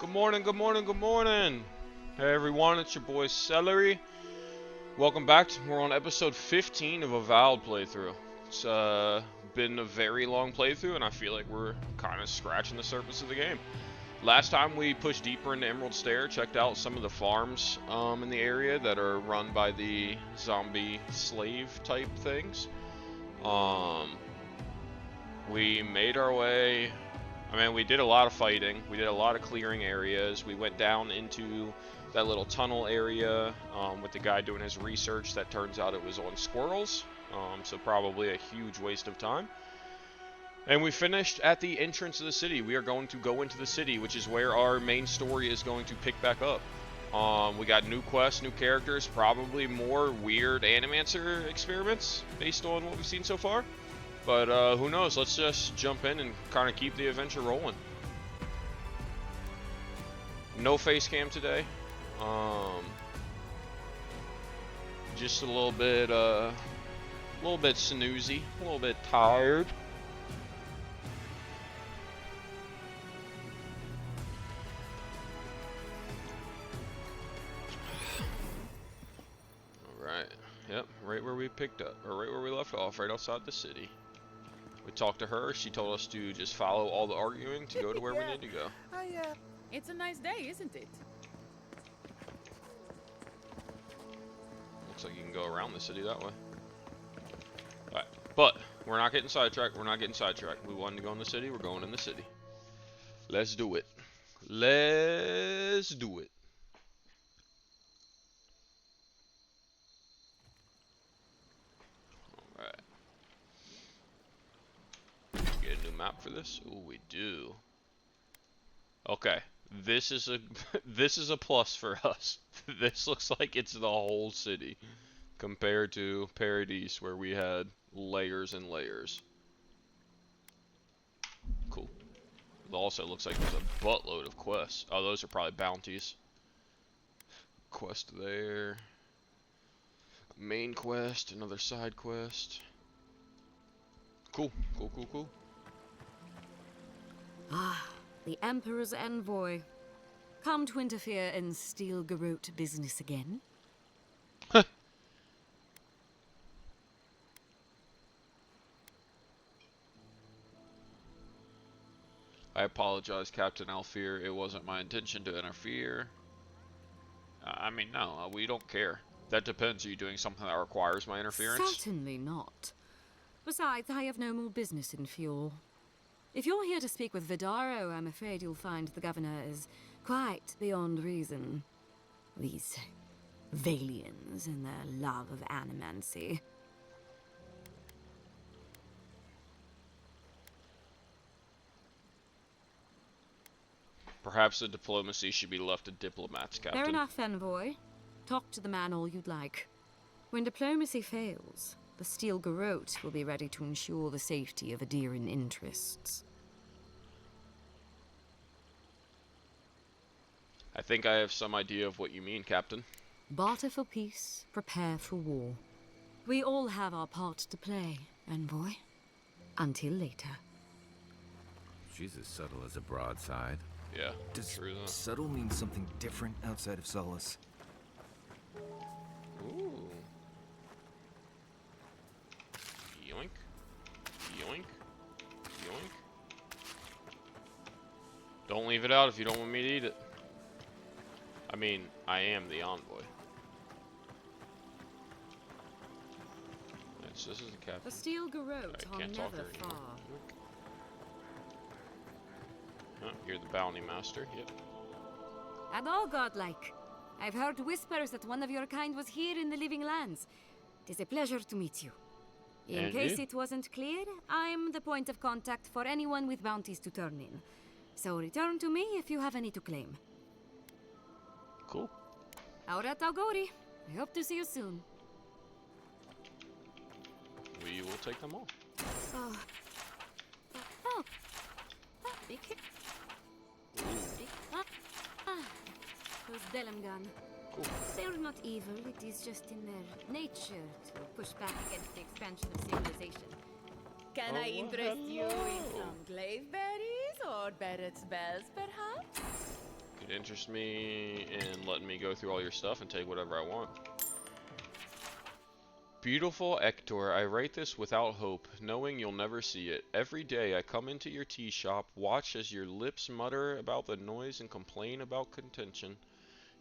Good morning, good morning, good morning. Hey everyone, it's your boy Celery. Welcome back. We're on episode 15 of Avowed playthrough. It's been a very long playthrough and I feel like we're kind of scratching the surface of the game. Last time we pushed deeper into Emerald Stair, checked out some of the farms in the area that are run by the zombie slave type things. We made our way. We did a lot of fighting. We did a lot of clearing areas. We went down into that little tunnel area with the guy doing his research. That turns out it was on squirrels, so probably a huge waste of time. And we finished at the entrance of the city. We are going to go into the city, which is where our main story is going to pick back up. We got new quests, new characters, probably more weird animancer experiments based on what we've seen so far. But who knows? Let's just jump in and kind of keep the adventure rolling. No face cam today. Just a little bit snoozy, a little bit tired. All right. Yep, right where we picked up, or right where we left off, right outside the city. We talked to her. She told us to just follow all the arguing to go to where we need to go. It's a nice day, isn't it? Looks like you can go around the city that way. Alright, but we're not getting sidetracked. We're not getting sidetracked. We wanted to go in the city. We're going in the city. Let's do it. Let's do it. Get a new map for this? Ooh, we do. Okay, this is a this is a plus for us. This looks like it's the whole city compared to Paradise where we had layers and layers. Cool. It also looks like there's a buttload of quests. Oh, those are probably bounties. Quest there. Main quest, another side quest. Cool, cool, cool, cool. Ah, the Emperor's envoy. Come to interfere in Steel Garrote business again? I apologize, Captain Alfear. It wasn't my intention to interfere. No, we don't care. That depends. Are you doing something that requires my interference? Certainly not. Besides, I have no more business in Fuel. If you're here to speak with Vidaro, I'm afraid you'll find the governor is quite beyond reason. These Valians and their love of animancy. Perhaps the diplomacy should be left to diplomats, Captain. Fair enough, envoy. Talk to the man all you'd like. When diplomacy fails, the Steel Garrote will be ready to ensure the safety of Adiran interests. I think I have some idea of what you mean, Captain. Barter for peace, prepare for war. We all have our part to play, envoy. Until later. She's as subtle as a broadside. Yeah, Does true that. subtle mean something different outside of Solace? Ooh. Yoink. Yoink. Yoink. Don't leave it out if you don't want me to eat it. I am the envoy. Yes, this is the captain. The Steel Garrote I are can't talk to never her anymore. far. Oh, you're the bounty master. Yep. And all godlike. I've heard whispers that one of your kind was here in the Living Lands. It is a pleasure to meet you. In And case you. it wasn't clear, I'm the point of contact for anyone with bounties to turn in. So return to me if you have any to claim. Cool. Aurat Algori. I hope to see you soon. We will take them all. Oh. Oh. Be Who's Delamgan? Cool. They're not evil, it is just in their nature to push back against the expansion of civilization. Can I interest you in some glaive berries or Barrett's bells, perhaps? interest me in letting me go through all your stuff and take whatever I want. Beautiful Ector, I write this without hope, knowing you'll never see it. Every day I come into your tea shop, watch as your lips mutter about the noise and complain about contention.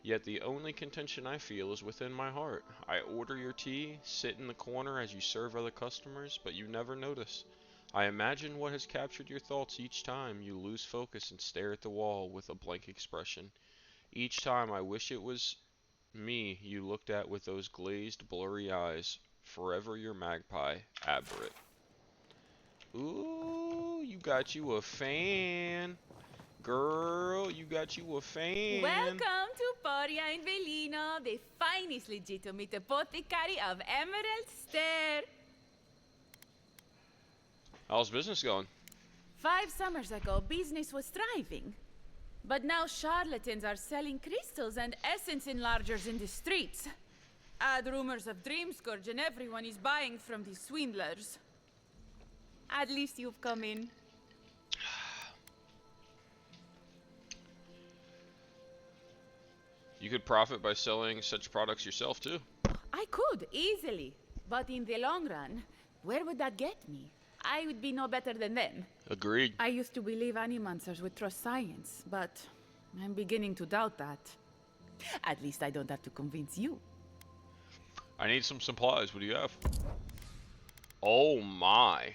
Yet the only contention I feel is within my heart. I order your tea, sit in the corner as you serve other customers, but you never notice. I imagine what has captured your thoughts each time you lose focus and stare at the wall with a blank expression. Each time I wish it was me you looked at with those glazed, blurry eyes. Forever your magpie, Aberrant. Ooh, you got you a fan. Girl, you got you a fan. Welcome to Poria in Velino, the finest legitimate apothecary of Emerald Stair. How's business going? 5 summers ago, business was thriving. But now charlatans are selling crystals and essence enlargers in the streets. Add rumors of Dream Scourge and everyone is buying from these swindlers. At least you've come in. You could profit by selling such products yourself too. I could, easily. But in the long run, where would that get me? I would be no better than them. Agreed. I used to believe animancers would trust science, but I'm beginning to doubt that. At least I don't have to convince you. I need some supplies. What do you have? Oh my.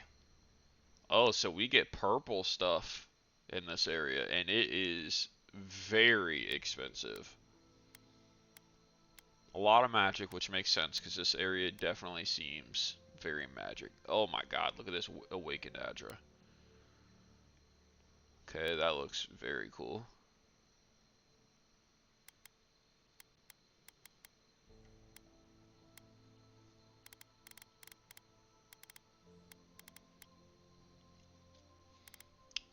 Oh, so we get purple stuff in this area, and it is very expensive. A lot of magic, which makes sense because this area definitely seems very magic. Oh my god, look at this awakened Adra. Okay, that looks very cool.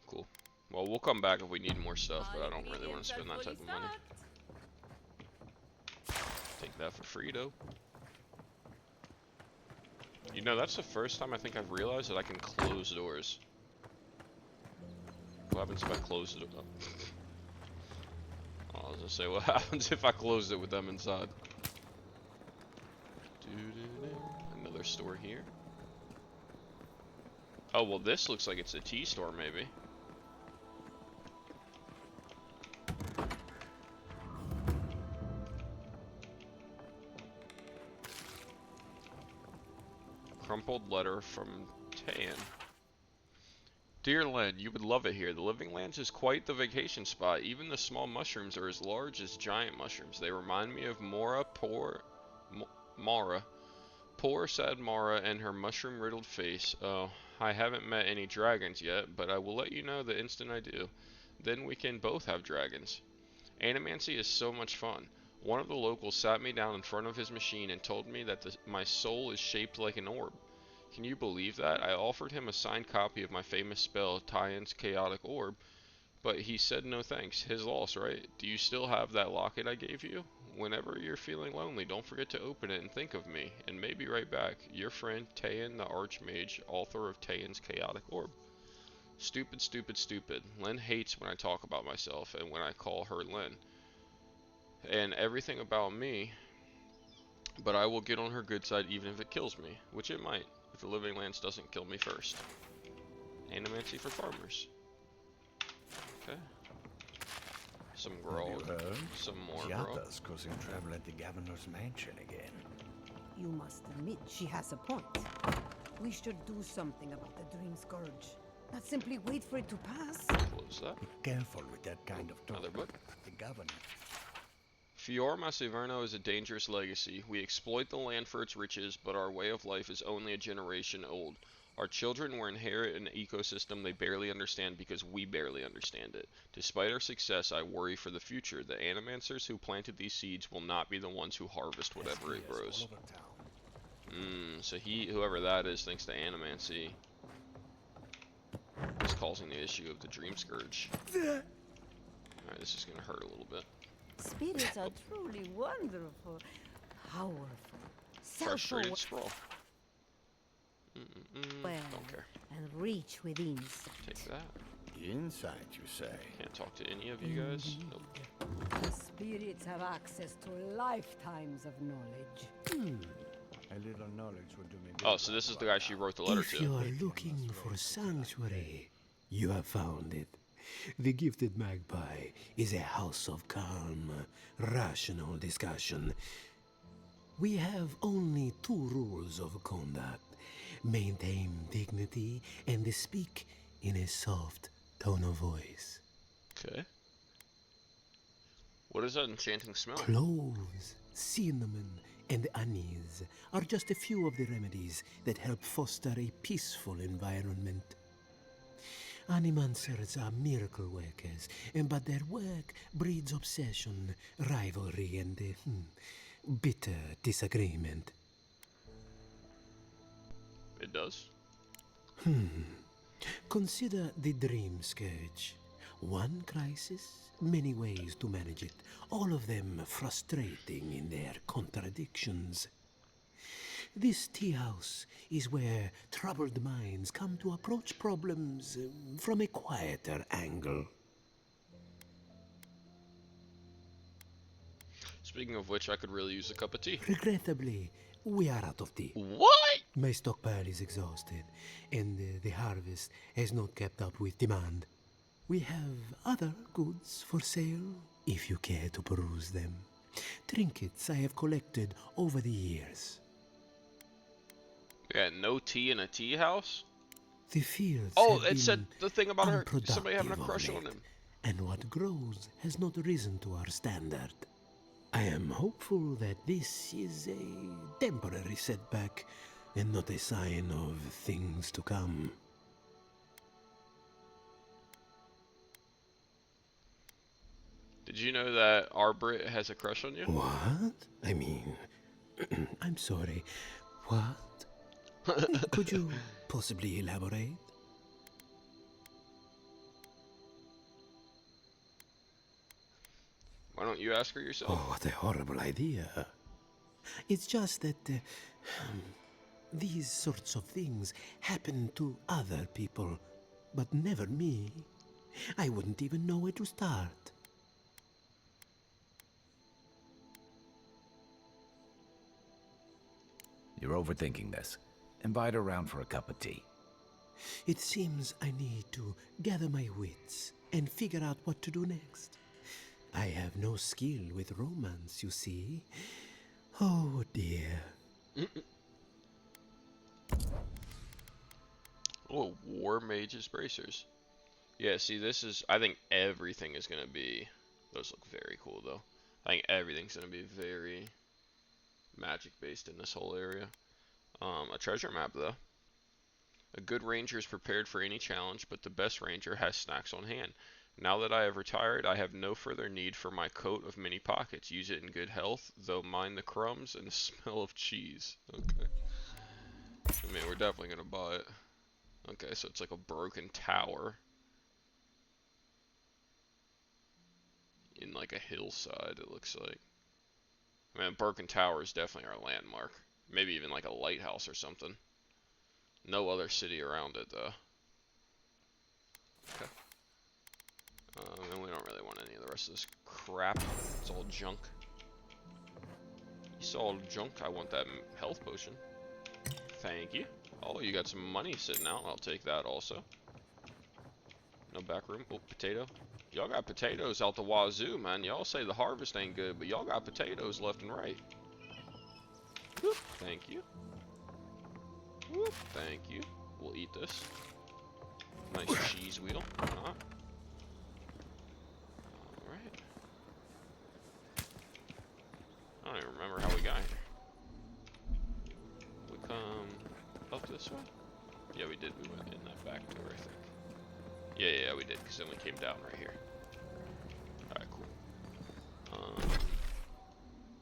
Cool. Well, we'll come back if we need more stuff, but I don't really want to spend that type of money. Take that for free, though. You know, that's the first time I think I've realized that I can close doors. What happens if I close it up? I was gonna say, what happens if I close it with them inside? Another store here. Oh, well, this looks like it's a tea store, maybe. Crumpled letter from Tan. Dear Len, you would love it here. The Living Lands is quite the vacation spot. Even the small mushrooms are as large as giant mushrooms. They remind me of Mara, poor sad Mara and her mushroom-riddled face. Oh, I haven't met any dragons yet, but I will let you know the instant I do. Then we can both have dragons. Animancy is so much fun. One of the locals sat me down in front of his machine and told me that my soul is shaped like an orb. Can you believe that? I offered him a signed copy of my famous spell, Tyan's Chaotic Orb, but he said no thanks. His loss, right? Do you still have that locket I gave you? Whenever you're feeling lonely, don't forget to open it and think of me, and maybe right back. Your friend, Tyan the Archmage, author of Tyan's Chaotic Orb. Stupid, stupid, stupid. Len hates when I talk about myself and when I call her Len. And everything about me, but I will get on her good side even if it kills me, which it might, if the Living Lands doesn't kill me first. Animancy for farmers. Okay. Some grog, some more grog. Giada's causing trouble at the governor's mansion again. You must admit she has a point. We should do something about the Dream Scourge. Not simply wait for it to pass. Close that. Be careful with that kind of talk. Another book. The governor. Fiorma Severno is a dangerous legacy. We exploit the land for its riches, but our way of life is only a generation old. Our children will inherit an ecosystem they barely understand because we barely understand it. Despite our success, I worry for the future. The animancers who planted these seeds will not be the ones who harvest whatever it grows. So whoever that is, thinks to animancy, is causing the issue of the Dream Scourge. Alright, this is gonna hurt a little bit. Spirits are truly wonderful, powerful, Frustrated self-aware, scroll. Don't care. and reach within. Take that. Inside, you say? Can't talk to any of you guys. Nope. spirits have access to lifetimes of knowledge. A little knowledge will do me good. Oh, so this is the guy she wrote the letter If to. you are looking for sanctuary, you have found it. The Gifted Magpie is a house of calm, rational discussion. We have only 2 rules of conduct. Maintain dignity and speak in a soft tone of voice. Okay. What is that enchanting smell? Cloves, cinnamon, and anise are just a few of the remedies that help foster a peaceful environment. Animancers are miracle workers, but their work breeds obsession, rivalry, and bitter disagreement. It does. Consider the Dream Scourge. One crisis, many ways to manage it, all of them frustrating in their contradictions. This tea house is where troubled minds come to approach problems from a quieter angle. Speaking of which, I could really use a cup of tea. Regrettably, we are out of tea. What? My stockpile is exhausted, and the harvest has not kept up with demand. We have other goods for sale, if you care to peruse them. Trinkets I have collected over the years. We got no tea in a tea house? The fields Oh, have it said been the thing about her, somebody having a unproductive of crush on late, him. and what grows has not risen to our standard. I am hopeful that this is a temporary setback and not a sign of things to come. Did you know that our Brit has a crush on you? What? I mean, I'm sorry. What? Could you possibly elaborate? Why don't you ask her yourself? Oh, what a horrible idea. It's just that these sorts of things happen to other people, but never me. I wouldn't even know where to start. You're overthinking this. Invite her around for a cup of tea. It seems I need to gather my wits and figure out what to do next. I have no skill with romance, you see. Oh dear. Oh, War Mage's Bracers. Yeah, see, this is, I think everything is going to be, those look very cool, though. I think everything's going to be very magic-based in this whole area. A treasure map, though. A good ranger is prepared for any challenge, but the best ranger has snacks on hand. Now that I have retired, I have no further need for my coat of many pockets. Use it in good health, though mind the crumbs and the smell of cheese. Okay. I mean, we're definitely going to buy it. Okay, so it's like a broken tower. In like a hillside, it looks like. I mean, broken tower is definitely our landmark. Maybe even like a lighthouse or something. No other city around it, though. Okay. And we don't really want any of the rest of this crap. It's all junk. It's all junk. I want that health potion. Thank you. Oh, you got some money sitting out. I'll take that also. No back room. Oh, potato. Y'all got potatoes out the wazoo, man. Y'all say the harvest ain't good, but y'all got potatoes left and right. Whoop, thank you. Whoop, thank you. We'll eat this. Nice cheese wheel. Alright. I don't even remember how we got here. We come up this way? Yeah, we did. We went in that back door, I think. Yeah, we did, because then we came down right here. Alright, cool.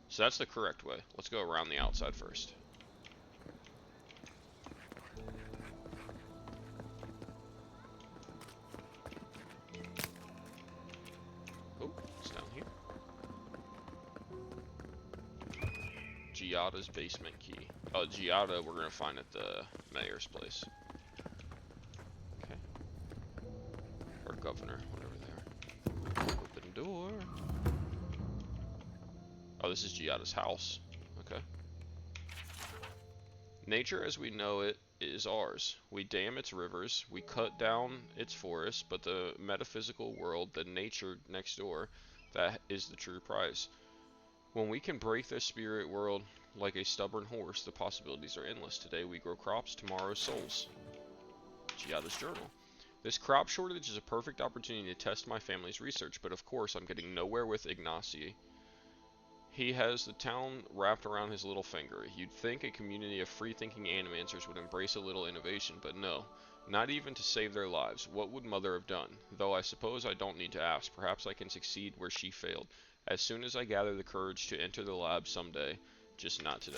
So that's the correct way. Let's go around the outside first. Oh, it's down here. Giada's basement key. Oh, Giada we're going to find at the mayor's place. Okay. Or governor, whatever they are. Open door. this is Giada's house. Okay. Nature as we know it is ours. We dam its rivers, we cut down its forests, but the metaphysical world, the nature next door, that is the true prize. When we can break the spirit world like a stubborn horse, the possibilities are endless. Today we grow crops, tomorrow souls. Giada's journal. This crop shortage is a perfect opportunity to test my family's research, but of course I'm getting nowhere with Ignacy. He has the town wrapped around his little finger. You'd think a community of free-thinking animancers would embrace a little innovation, but no. Not even to save their lives. What would Mother have done? Though I suppose I don't need to ask. Perhaps I can succeed where she failed. As soon as I gather the courage to enter the lab someday. Just not today.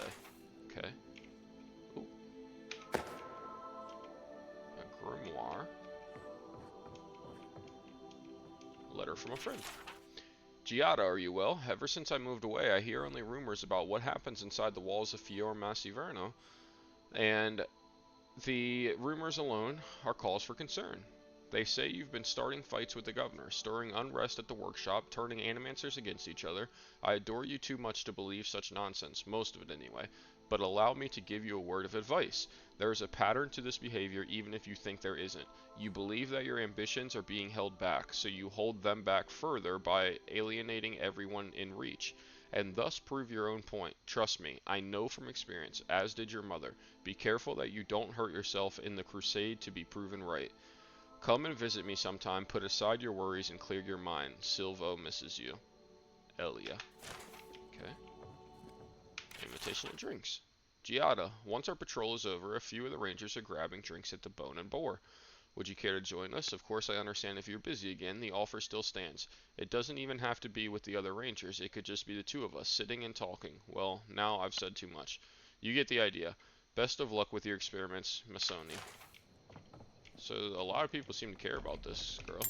Okay. Ooh. A grimoire. Letter from a friend. Giada, are you well? Ever since I moved away, I hear only rumors about what happens inside the walls of Fior Massiverno, and the rumors alone are cause for concern. They say you've been starting fights with the governor, stirring unrest at the workshop, turning animancers against each other. I adore you too much to believe such nonsense, most of it anyway, but allow me to give you a word of advice. There is a pattern to this behavior even if you think there isn't. You believe that your ambitions are being held back, so you hold them back further by alienating everyone in reach, and thus prove your own point. Trust me, I know from experience, as did your mother. Be careful that you don't hurt yourself in the crusade to be proven right. Come and visit me sometime, put aside your worries and clear your mind. Silvo misses you. Elia. Okay. Invitation to drinks. Giada, once our patrol is over, a few of the rangers are grabbing drinks at the Bone and Boar. Would you care to join us? Of course I understand if you're busy again, the offer still stands. It doesn't even have to be with the other rangers, it could just be the two of us, sitting and talking. Well, now I've said too much. You get the idea. Best of luck with your experiments, Masoni. So a lot of people seem to care about this girl.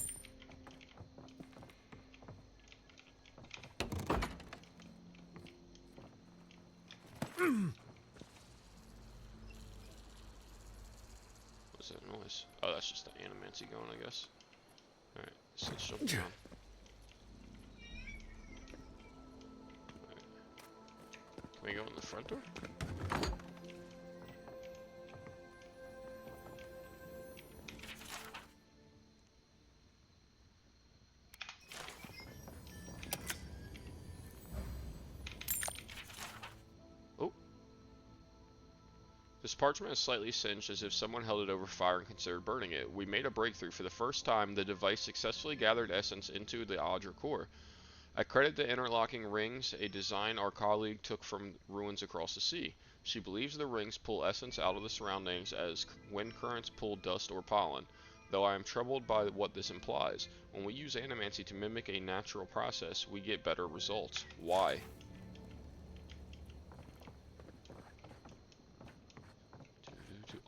What's that noise? Oh, that's just the animancy going, I guess. Alright, so let's jump down. Alright. Can we go in the front door? This parchment is slightly singed as if someone held it over fire and considered burning it. We made a breakthrough. For the first time, the device successfully gathered essence into the Adra core. I credit the interlocking rings, a design our colleague took from ruins across the sea. She believes the rings pull essence out of the surroundings as wind currents pull dust or pollen, though I am troubled by what this implies. When we use animancy to mimic a natural process, we get better results. Why?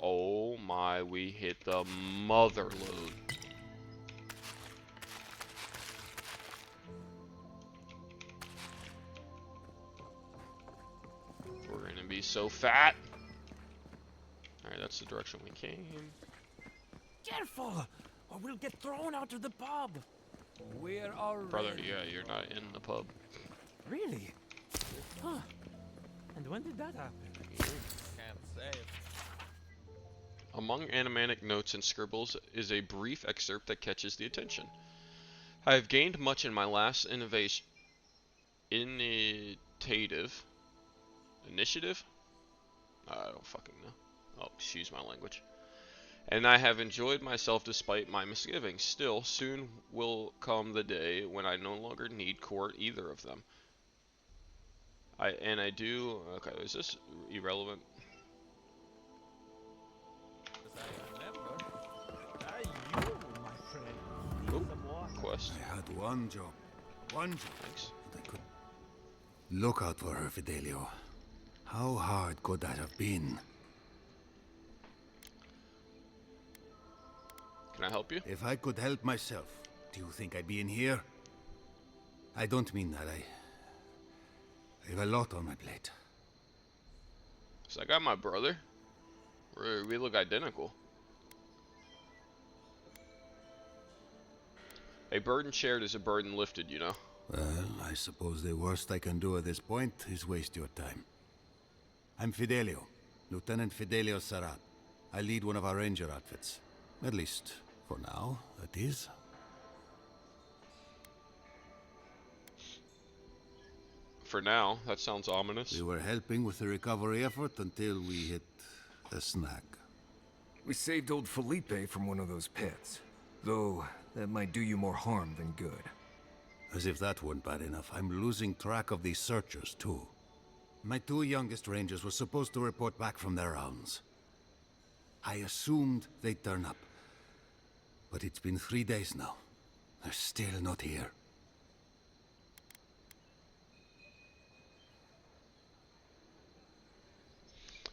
Oh my, we hit the mother load. We're gonna be so fat. Alright, that's the direction we came. Careful, or we'll get thrown out of the pub. We're already... Brother, yeah, you're not in the pub. Really? Huh. And when did that happen? Can't say. Among animatic notes and scribbles is a brief excerpt that catches the attention. I have gained much in my last initiative? I don't fucking know. Oh, excuse my language. And I have enjoyed myself despite my misgivings. Still, soon will come the day when I no longer need court either of them. I do... Okay, is this irrelevant? Quest. I had one job. Thanks. And I could look out for her, Fidelio. How hard could that have been? Can I help you? If I could help myself, do you think I'd be in here? I don't mean that. I have a lot on my plate. So I got my brother. We look identical. A burden shared is a burden lifted, you know. Well, I suppose the worst I can do at this point is waste your time. I'm Fidelio, Lieutenant Fidelio Sarat. I lead one of our ranger outfits. At least, for now, it is. For now, that sounds ominous. We were helping with the recovery effort until we hit a snag. We saved old Felipe from one of those pits. Though, that might do you more harm than good. As if that weren't bad enough, I'm losing track of these searchers, too. My two youngest rangers were supposed to report back from their rounds. I assumed they'd turn up. But it's been 3 days now. They're still not here.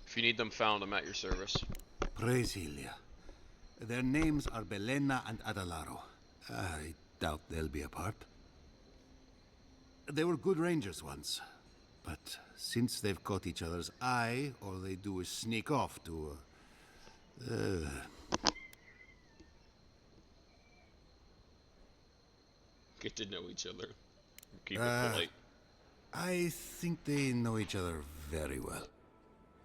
If you need them found, I'm at your service. Praise Ilia. Their names are Belena and Adalaro. I doubt they'll be apart. They were good rangers once, but since they've caught each other's eye, all they do is sneak off to, Get to know each other. Keep it polite. I think they know each other very well.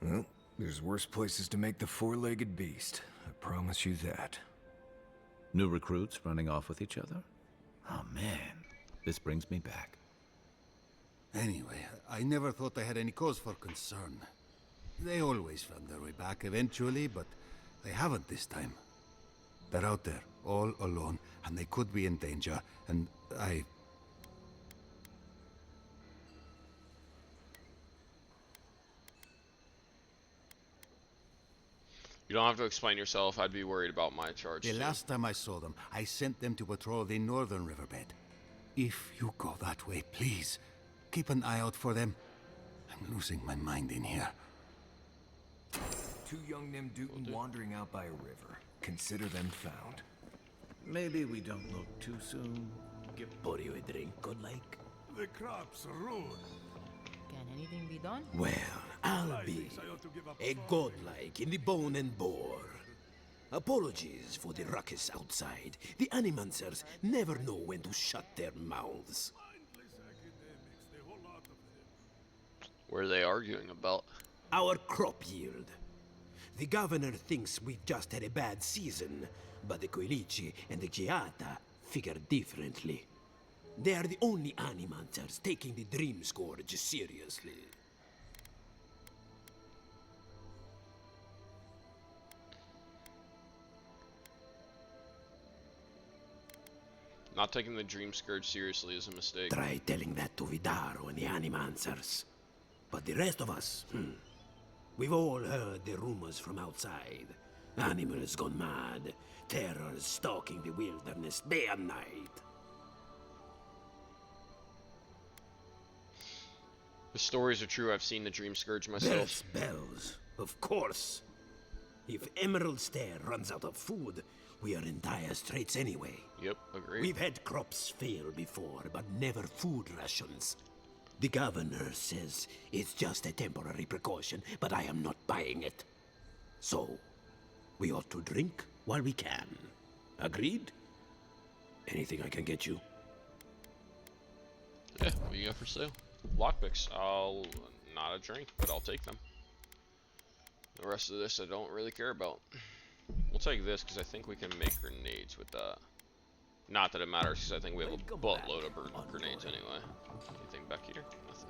Well, there's worse places to make the four-legged beast. I promise you that. New recruits running off with each other? Oh man, this brings me back. Anyway, I never thought I had any cause for concern. They always found their way back eventually, but they haven't this time. They're out there, all alone, and they could be in danger, and I... You don't have to explain yourself. I'd be worried about my charge. The too. last time I saw them, I sent them to patrol the northern riverbed. If you go that way, please, keep an eye out for them. I'm losing my mind in here. Two young Nimdutin wandering out by a river. Consider them found. Maybe we don't look too soon. Give pour you a drink, good like? The crops are ruined. Can anything be done? Well, I'll be a godlike in the bone and bore. Apologies for the ruckus outside. The animancers never know when to shut their mouths. What are they arguing about? Our crop yield. The governor thinks we just had a bad season, but the Koilichi and the Giata figure differently. They are the only animancers taking the Dream Scourge seriously. Not taking the Dream Scourge seriously is a mistake. Try telling that to Vidaro and the animancers. But the rest of us, we've all heard the rumors from outside. Animals gone mad, terrors stalking the wilderness day and night. The stories are true. I've seen the Dream Scourge myself. Bells, of course. If Emerald Stair runs out of food, we are in dire straits anyway. Yep, agreed. We've had crops fail before, but never food rations. The governor says it's just a temporary precaution, but I am not buying it. So, we ought to drink while we can. Agreed? Anything I can get you? Yeah, what you got for sale? Lockpicks. Not a drink, but I'll take them. The rest of this I don't really care about. We'll take this because I think we can make grenades with that. Not that it matters because I think we have a buttload of grenades anyway. Anything back here? Nothing.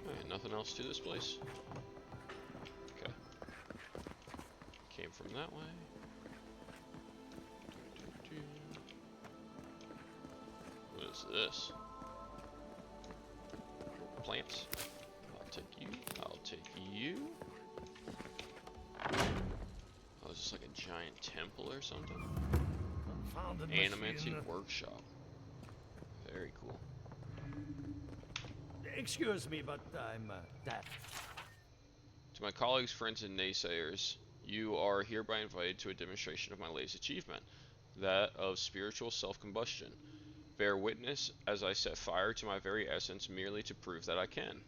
Alright, nothing else to this place. Okay. Came from that way. What is this? Plants. I'll take you. I'll take you. Oh, is this like a giant temple or something? Animancy workshop. Very cool. Excuse me, but I'm deaf. To my colleagues, friends, and naysayers, you are hereby invited to a demonstration of my latest achievement, that of spiritual self-combustion. Bear witness as I set fire to my very essence merely to prove that I can.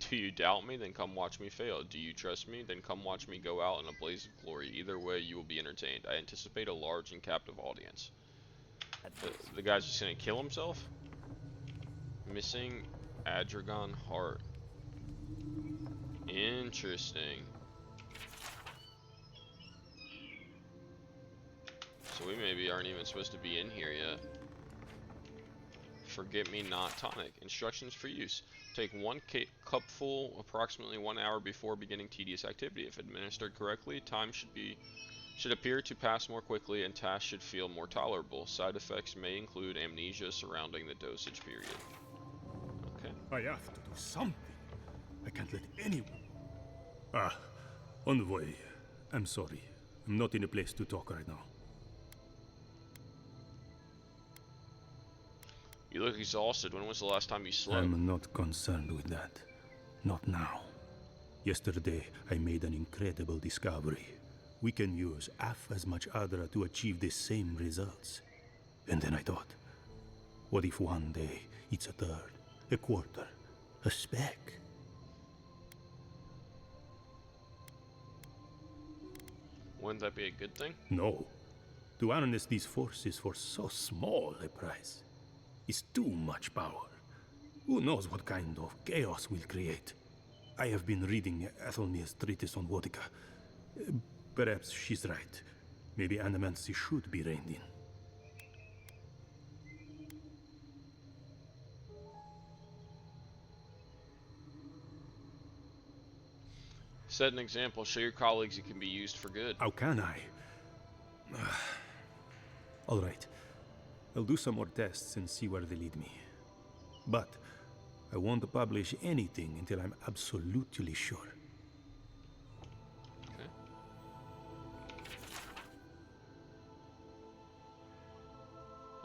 Do you doubt me? Then come watch me fail. Do you trust me? Then come watch me go out in a blaze of glory. Either way, you will be entertained. I anticipate a large and captive audience. The guy's just gonna kill himself? Missing Adragon heart. Interesting. So we maybe aren't even supposed to be in here yet. Forget me not tonic. Instructions for use. Take 1 cupful approximately 1 hour before beginning tedious activity. If administered correctly, time should appear to pass more quickly and tasks should feel more tolerable. Side effects may include amnesia surrounding the dosage period. Okay. I have to do something. I can't let anyone. Ah, Envoy. I'm sorry. I'm not in a place to talk right now. You look exhausted. When was the last time you slept? I'm not concerned with that. Not now. Yesterday, I made an incredible discovery. We can use half as much Adra to achieve the same results. And then I thought, what if one day it's a third, a quarter, a speck? Wouldn't that be a good thing? No. To harness these forces for so small a price is too much power. Who knows what kind of chaos we'll create? I have been reading Ethelmir's treatise on Wotica. Perhaps she's right. Maybe animancy should be reined in. Set an example. Show your colleagues it can be used for good. How can I? All right. I'll do some more tests and see where they lead me. But I won't publish anything until I'm absolutely sure. Okay.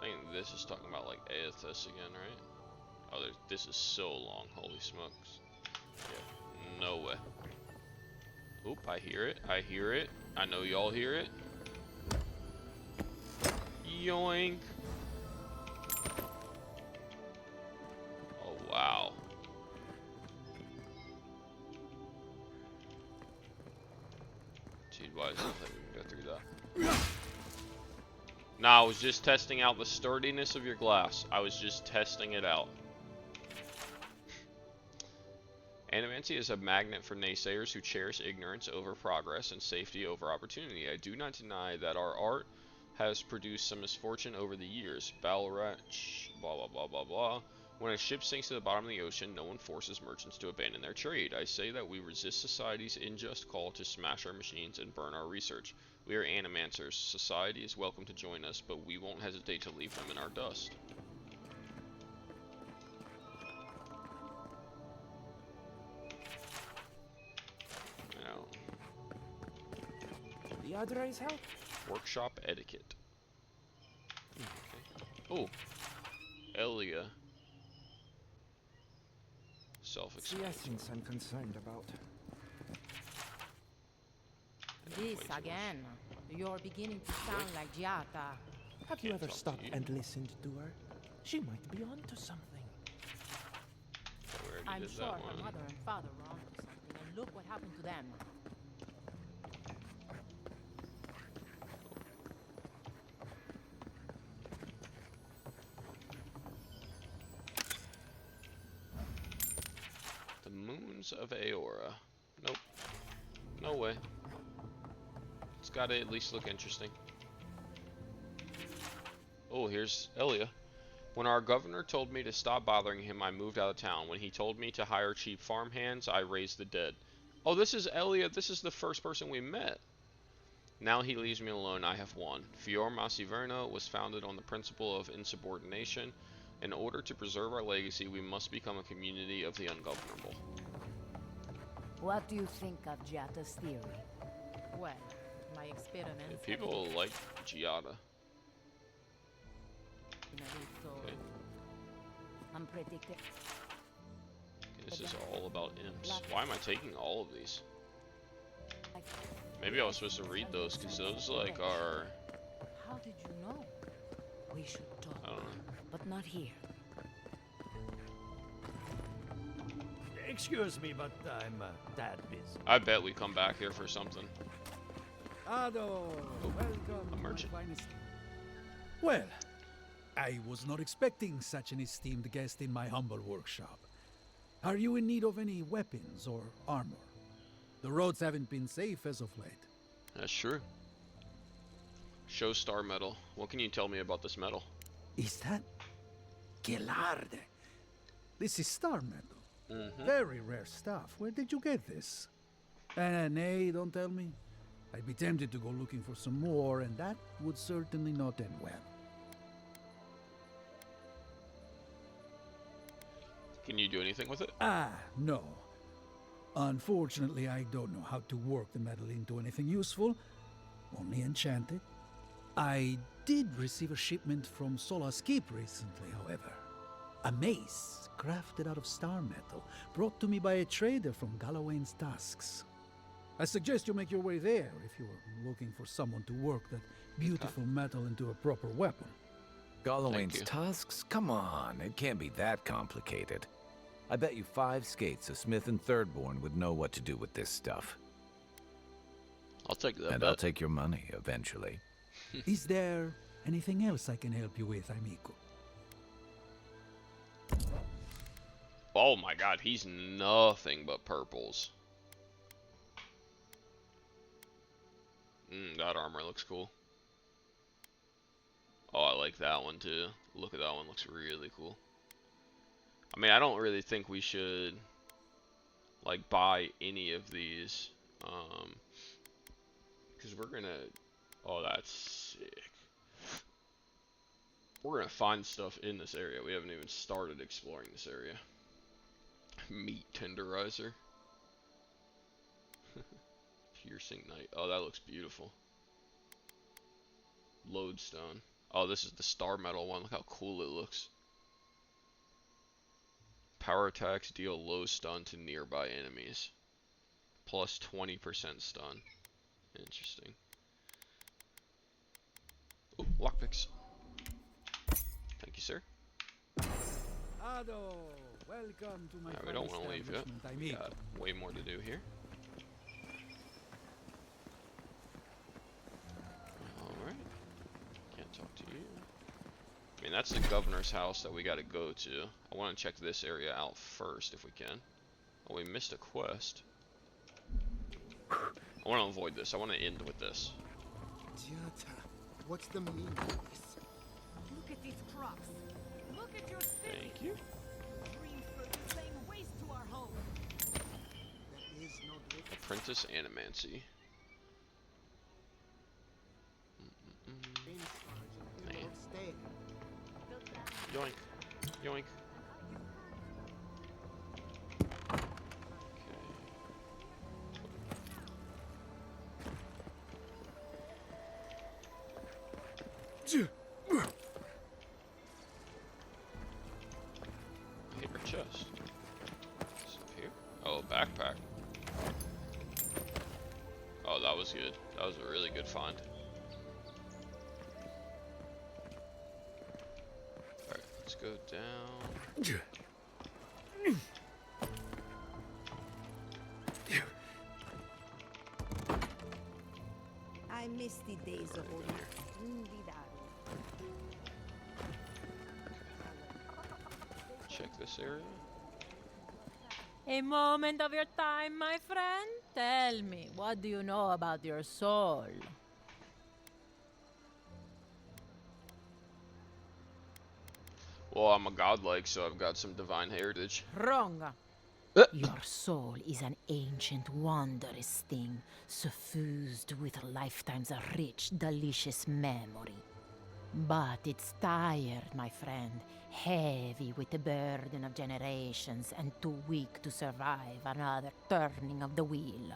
I think this is talking about like Aethys again, right? Oh, this is so long. Holy smokes. Yeah, no way. Oop, I hear it. I hear it. I know y'all hear it. Yoink. Oh, wow. Gee, why is it that we can go through that? Nah, I was just testing out the sturdiness of your glass. I was just testing it out. Animancy is a magnet for naysayers who cherish ignorance over progress and safety over opportunity. I do not deny that our art has produced some misfortune over the years. Balrach, blah blah blah blah blah. When a ship sinks to the bottom of the ocean, no one forces merchants to abandon their trade. I say that we resist society's unjust call to smash our machines and burn our research. We are animancers. Society is welcome to join us, but we won't hesitate to leave them in our dust. The Adra is help? Workshop etiquette. Okay. Oh, Elia. Self-explanatory. The essence I'm concerned about. This again. You're beginning to sound like Giata. Have you ever stopped and listened to her? She might be onto something. I'm sure her mother and father were onto something, and look what happened to them. The Moons of Aora. Nope. No way. It's gotta at least look interesting. Oh, here's Elia. When our governor told me to stop bothering him, I moved out of town. When he told me to hire cheap farm hands, I raised the dead. Oh, this is Elia. This is the first person we met. Now he leaves me alone. I have won. Fior Masiverna was founded on the principle of insubordination. In order to preserve our legacy, we must become a community of the ungovernable. What do you think of Giata's theory? Well, my experiments. Yeah, people like Giata. Okay. Unpredictable. This is all about imps. Why am I taking all of these? Maybe I was supposed to read those, because those, like, are... How did you know? We should talk. I don't know. But not here. Excuse me, but I'm that busy. I bet we come back here for something. Ado, welcome. A merchant. Well, I was not expecting such an esteemed guest in my humble workshop. Are you in need of any weapons or armor? The roads haven't been safe as of late. That's true. Show star metal. What can you tell me about this metal? Is that Gelarde? This is star metal. Mm-hmm. Very rare stuff. Where did you get this? Nay, don't tell me. I'd be tempted to go looking for some more, and that would certainly not end well. Can you do anything with it? No. Unfortunately, I don't know how to work the metal into anything useful. Only enchanted. I did receive a shipment from Sola's Keep recently, however. A mace crafted out of star metal, brought to me by a trader from Galawain's Tusks. I suggest you make your way there if you're looking for someone to work that beautiful metal into a proper weapon. Galawain's Tusks? Come on, it can't be that complicated. I bet you 5 skates a Smith and Thirdborn would know what to do with this stuff. I'll take that. And I'll take your money eventually. Is there anything else I can help you with, amigo? Oh my god, he's nothing but purples. That armor looks cool. Oh, I like that one too. Look at that one, looks really cool. I mean, I don't really think we should like buy any of these, because we're gonna, oh, that's sick. We're gonna find stuff in this area. We haven't even started exploring this area. Meat tenderizer. Piercing knight. Oh, that looks beautiful. Lodestone. Oh, this is the star metal one. Look how cool it looks. Power attacks deal low stun to nearby enemies. Plus 20% stun. Interesting. Oh, lockpicks. Thank you, sir. Ado, welcome to my we don't want to leave yet. We got way more to do here. Alright. Can't talk to you. I mean, that's the governor's house that we gotta go to. I want to check this area out first if we can. Oh, we missed a quest. I want to avoid this. I want to end with this. Jata, what's the meaning of this? Look at these crops. Look at your city. Thank you. Dreamsburg is laying waste to our home. There is no drift. Apprentice animancy. Emerald Stair. Yoink. Yoink. Okay. Hit her chest. What's up here? Oh, backpack. Oh, that was good. That was a really good find. Alright, let's go down. I miss the days of old. Check this area. A moment of your time, my friend. Tell me, what do you know about your soul? Well, I'm a godlike, so I've got some divine heritage. Wrong. Your soul is an ancient, wondrous thing, suffused with lifetimes of rich, delicious memory. But it's tired, my friend, heavy with the burden of generations, and too weak to survive another turning of the wheel.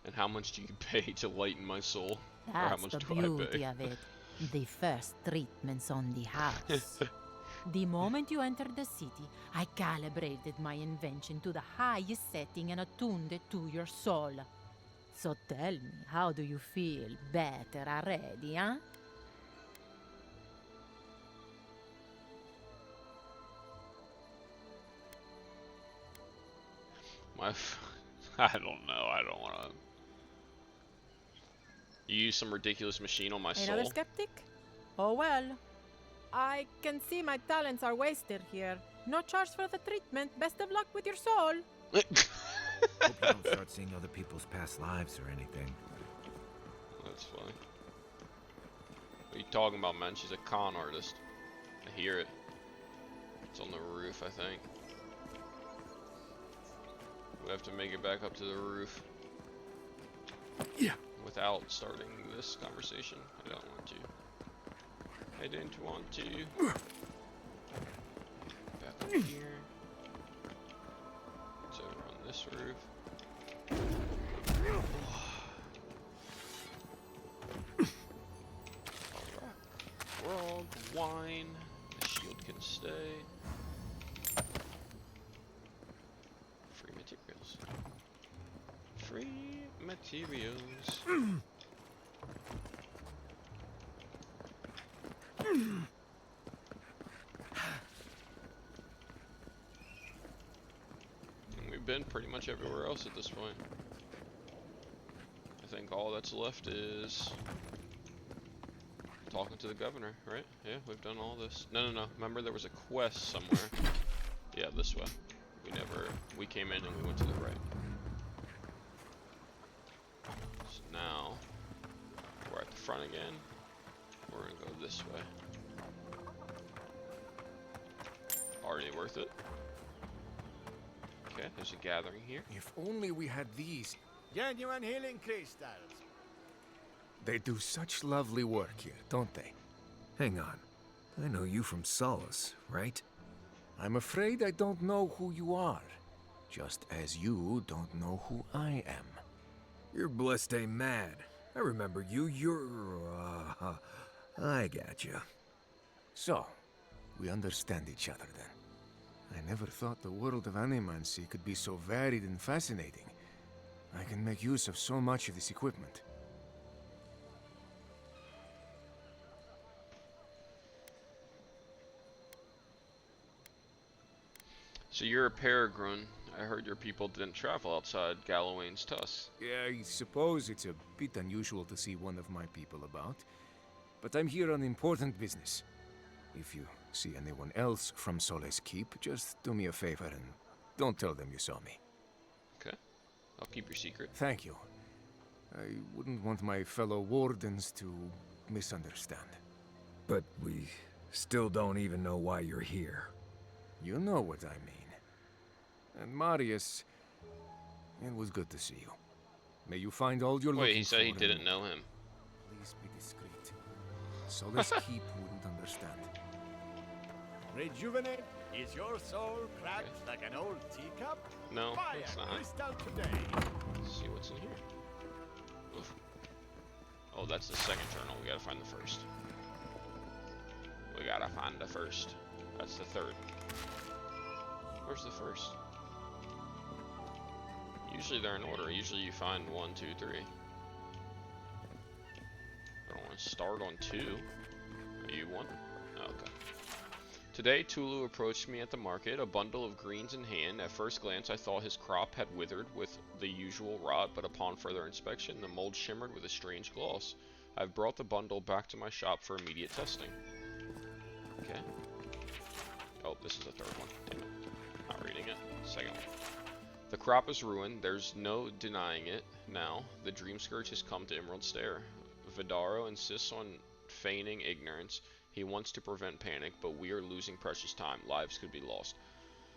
And how much do you pay to lighten my soul? Or how That's much the do I beauty pay? of it. The first treatments on the house. The moment you entered the city, I calibrated my invention to the highest setting and attuned it to your soul. So tell me, how do you feel? Better already, huh? I don't know. I don't want to. You use some ridiculous machine on my Another soul. skeptic? Oh well. I can see my talents are wasted here. No charge for the treatment. Best of luck with your soul. Hope you don't start seeing other people's past lives or anything. That's funny. What are you talking about, man? She's a con artist. I hear it. It's on the roof, I think. We have to make it back up to the roof. Yeah. Without starting this conversation. I don't want to. I didn't want to. Back up here. It's over on this roof. Alright. Frog, wine. The shield can stay. Free materials. Free materials. And we've been pretty much everywhere else at this point. I think all that's left is talking to the governor, right? Yeah, we've done all this. No. Remember there was a quest somewhere. Yeah, this way. We came in and we went to the right. So now, we're at the front again. We're gonna go this way. Already worth it. Okay, there's a gathering here. If only we had these. Genuine healing crystals. They do such lovely work here, don't they? Hang on. I know you from Solace, right? I'm afraid I don't know who you are. Just as you don't know who I am. You're blessed a mad. I remember you. I got you. So, we understand each other then. I never thought the world of animancy could be so varied and fascinating. I can make use of so much of this equipment. So you're a peregrine. I heard your people didn't travel outside Galloway's Tusk. Yeah, I suppose it's a bit unusual to see one of my people about. But I'm here on important business. If you see anyone else from Solace Keep, just do me a favor and don't tell them you saw me. Okay. I'll keep your secret. Thank you. I wouldn't want my fellow wardens to misunderstand. But we still don't even know why you're here. You know what I mean. And Marius, it was good to see you. May you find all you're looking for. Wait, he said he didn't know him. Please be discreet. Solace Keep wouldn't understand. Rejuvenate? Is your soul cracked like an old teacup? No, Fire it's not. crystal today. Let's see what's in here. Oof. Oh, that's the second journal. We gotta find the first. We gotta find the first. That's the third. Where's the first? Usually they're in order. Usually you find 1, 2, 3. I don't want to start on 2. Are you 1? Oh, okay. Today, Tulu approached me at the market, a bundle of greens in hand. At first glance, I thought his crop had withered with the usual rot, but upon further inspection, the mold shimmered with a strange gloss. I've brought the bundle back to my shop for immediate testing. Okay. Oh, this is the third one. Damn it. Not reading it. Second one. The crop is ruined. There's no denying it now. The Dream Scourge has come to Emerald Stair. Vidaro insists on feigning ignorance. He wants to prevent panic, but we are losing precious time. Lives could be lost.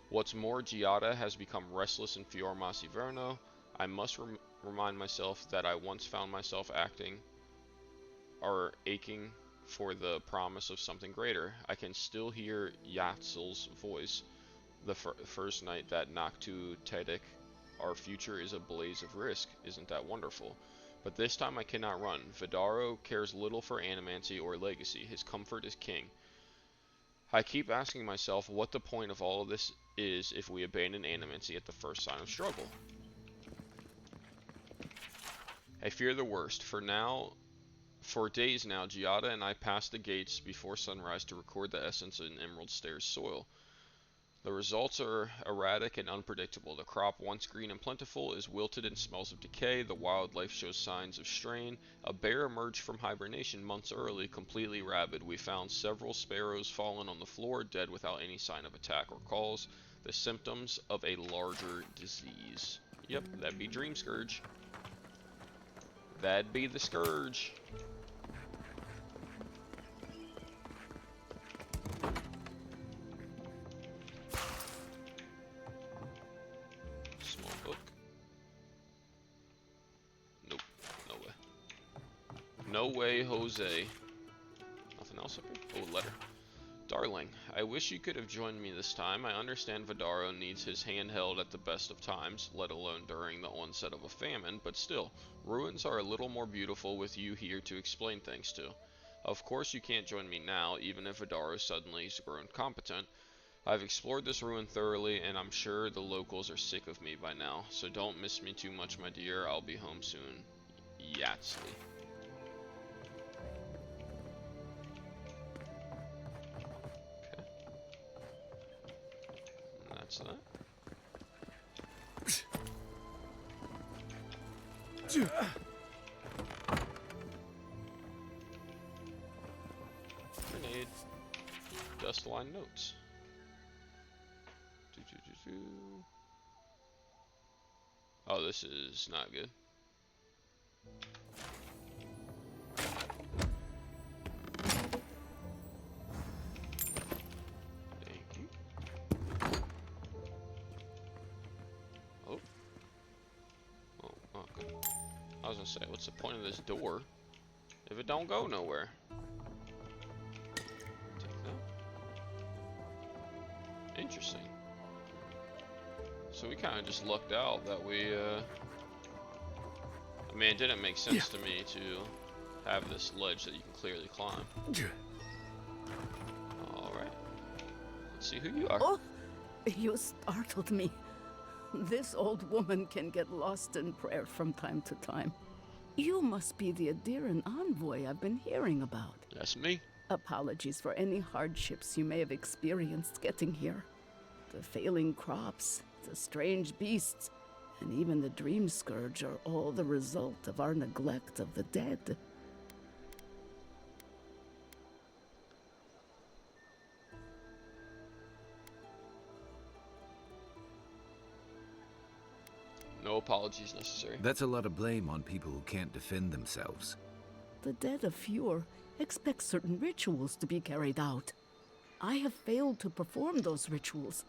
What's more, Giada has become restless in Fior Masiverno. I must remind myself that I once found myself acting or aching for the promise of something greater. I can still hear Yatzel's voice the first night that Noctu Tedic. Our future is a blaze of risk. Isn't that wonderful? But this time I cannot run. Vidaro cares little for animancy or legacy. His comfort is king. I keep asking myself what the point of all of this is if we abandon animancy at the first sign of struggle. I fear the worst. For days now, Giada and I passed the gates before sunrise to record the essence in Emerald Stair's soil. The results are erratic and unpredictable. The crop, once green and plentiful, is wilted and smells of decay. The wildlife shows signs of strain. A bear emerged from hibernation months early, completely rabid. We found several sparrows fallen on the floor, dead without any sign of attack or calls. The symptoms of a larger disease. Yep, that'd be Dream Scourge. That'd be the Scourge. Small book. Nope, no way. No way, Jose. Nothing else up here? Oh, letter. Darling, I wish you could have joined me this time. I understand Vidaro needs his hand held at the best of times, let alone during the onset of a famine, but still, ruins are a little more beautiful with you here to explain things to. Of course you can't join me now, even if Vidaro suddenly has grown competent. I've explored this ruin thoroughly, and I'm sure the locals are sick of me by now, so don't miss me too much, my dear. I'll be home soon. Yatsley. That's that. Grenade. Dustline notes. Oh, this is not good. I was gonna say, what's the point of this door if it don't go nowhere? Take that. Interesting. So we kind of just lucked out that we, I mean, it didn't make sense to me to have this ledge that you can clearly climb. Alright. Let's see who you are. Oh, you startled me. This old woman can get lost in prayer from time to time. You must be the Adiran envoy I've been hearing about. That's me. Apologies for any hardships you may have experienced getting here. The failing crops, the strange beasts, and even the Dream Scourge are all the result of our neglect of the dead. No apologies necessary. That's a lot of blame on people who can't defend themselves. The dead of Fjord expect certain rituals to be carried out. I have failed to perform those rituals,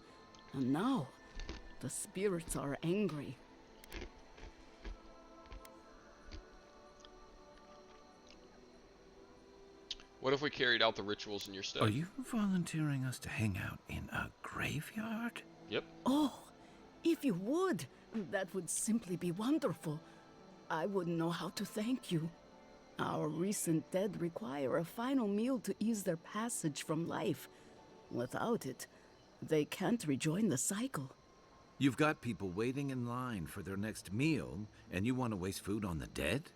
and now the spirits are angry. What if we carried out the rituals in your stead? Are you volunteering us to hang out in a graveyard? Yep. Oh, if you would, that would simply be wonderful. I wouldn't know how to thank you. Our recent dead require a final meal to ease their passage from life. Without it, they can't rejoin the cycle. You've got people waiting in line for their next meal, and you want to waste food on the dead?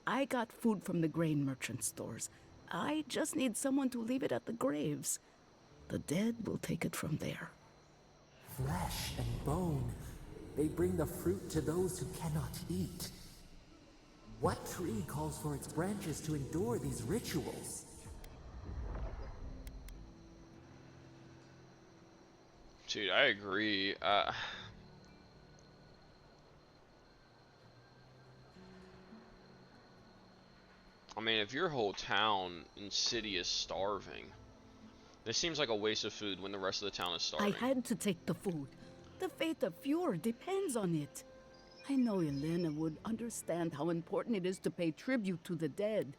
I got food from the grain merchant stores. I just need someone to leave it at the graves. The dead will take it from there. Flesh and bone. They bring the fruit to those who cannot eat. What tree calls for its branches to endure these rituals? Dude, I agree. I mean, if your whole town and city is starving, this seems like a waste of food when the rest of the town is starving. I had to take the food. The fate of Fjord depends on it. I know Elena would understand how important it is to pay tribute to the dead.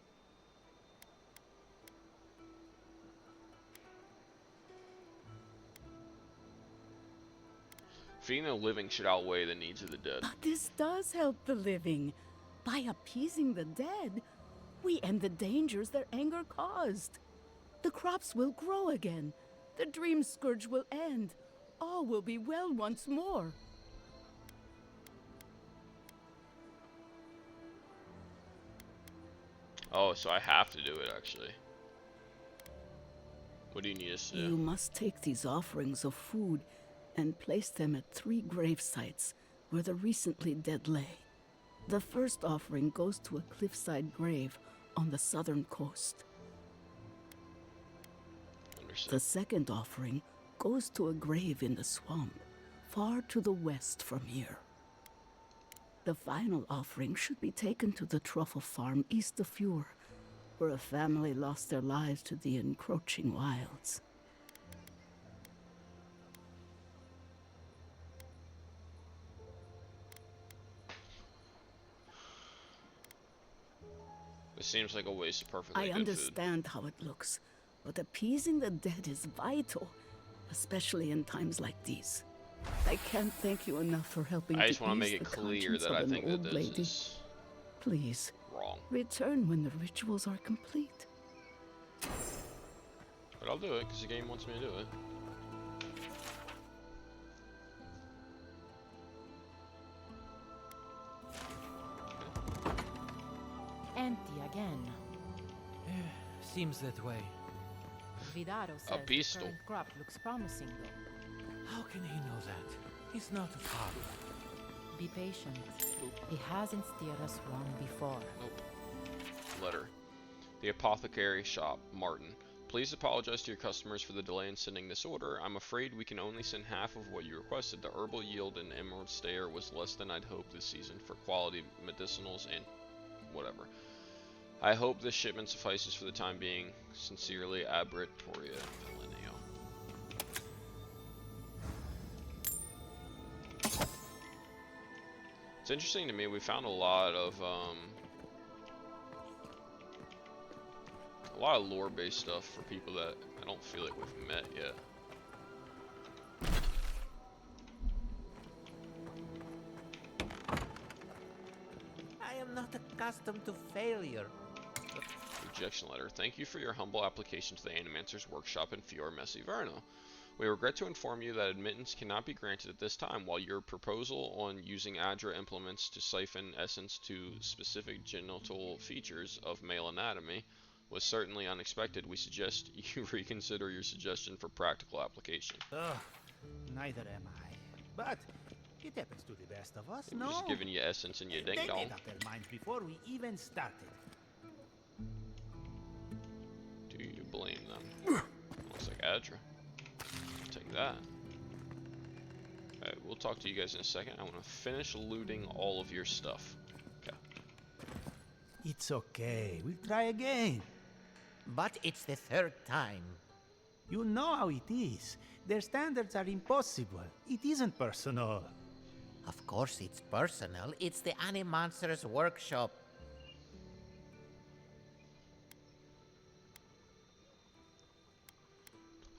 Feeding the living should outweigh the needs of the dead. But this does help the living. By appeasing the dead, we end the dangers their anger caused. The crops will grow again. The Dream Scourge will end. All will be well once more. Oh, so I have to do it, actually. What do you need us to You do? must take these offerings of food and place them at 3 grave sites where the recently dead lay. The first offering goes to a cliffside grave on the southern coast. Understood. The second offering goes to a grave in the swamp, far to the west from here. The final offering should be taken to the truffle farm east of Fjord, where a family lost their lives to the encroaching wilds. This seems like a waste of perfectly I good food. understand how it looks, but appeasing the dead is vital, especially in times like these. I can't thank you enough for helping I just to want to ease make it the clear conscience that of I an think that old this lady. is Please, wrong. return when the rituals are complete. But I'll do it because the game wants me to do it. Empty again. Seems that way. Vidaro says the pistol. current crop looks promising, though. How can he know that? He's not a farmer. Be patient. He hasn't steered us wrong before. Nope. Letter. The apothecary shop, Martin. Please apologize to your customers for the delay in sending this order. I'm afraid we can only send half of what you requested. The herbal yield in Emerald Stair was less than I'd hoped this season for quality medicinals and whatever. I hope this shipment suffices for the time being. Sincerely, Abratoria Pelineo. It's interesting to me, we found a lot of lore-based stuff for people that I don't feel like we've met yet. I am not accustomed to failure. Rejection letter. Thank you for your humble application to the Animancer's workshop in Fior Messiverno. We regret to inform you that admittance cannot be granted at this time. While your proposal on using Adra implements to siphon essence to specific genital features of male anatomy was certainly unexpected, we suggest you reconsider your suggestion for practical application. Ugh, neither am I. But it happens to the best of us, I'm no? just giving you essence and you ding They dong. made up their minds before we even started. Do you blame them? Looks like Adra. Take that. Alright, we'll talk to you guys in a second. I want to finish looting all of your stuff. Okay. It's okay. We'll try again. But it's the 3rd time. You know how it is. Their standards are impossible. It isn't personal. Of course it's personal. It's the animancer's workshop.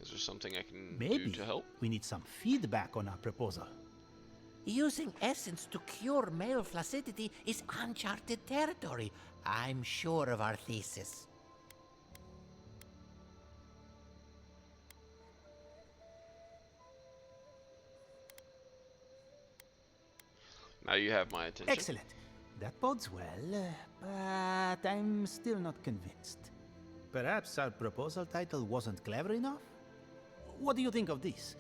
Is there something I can Maybe do to help? we need some feedback on our proposal. Using essence to cure male flaccidity is uncharted territory. I'm sure of our thesis. Now you have my attention. Excellent. That bodes well, but I'm still not convinced. Perhaps our proposal title wasn't clever enough? What do you think of this?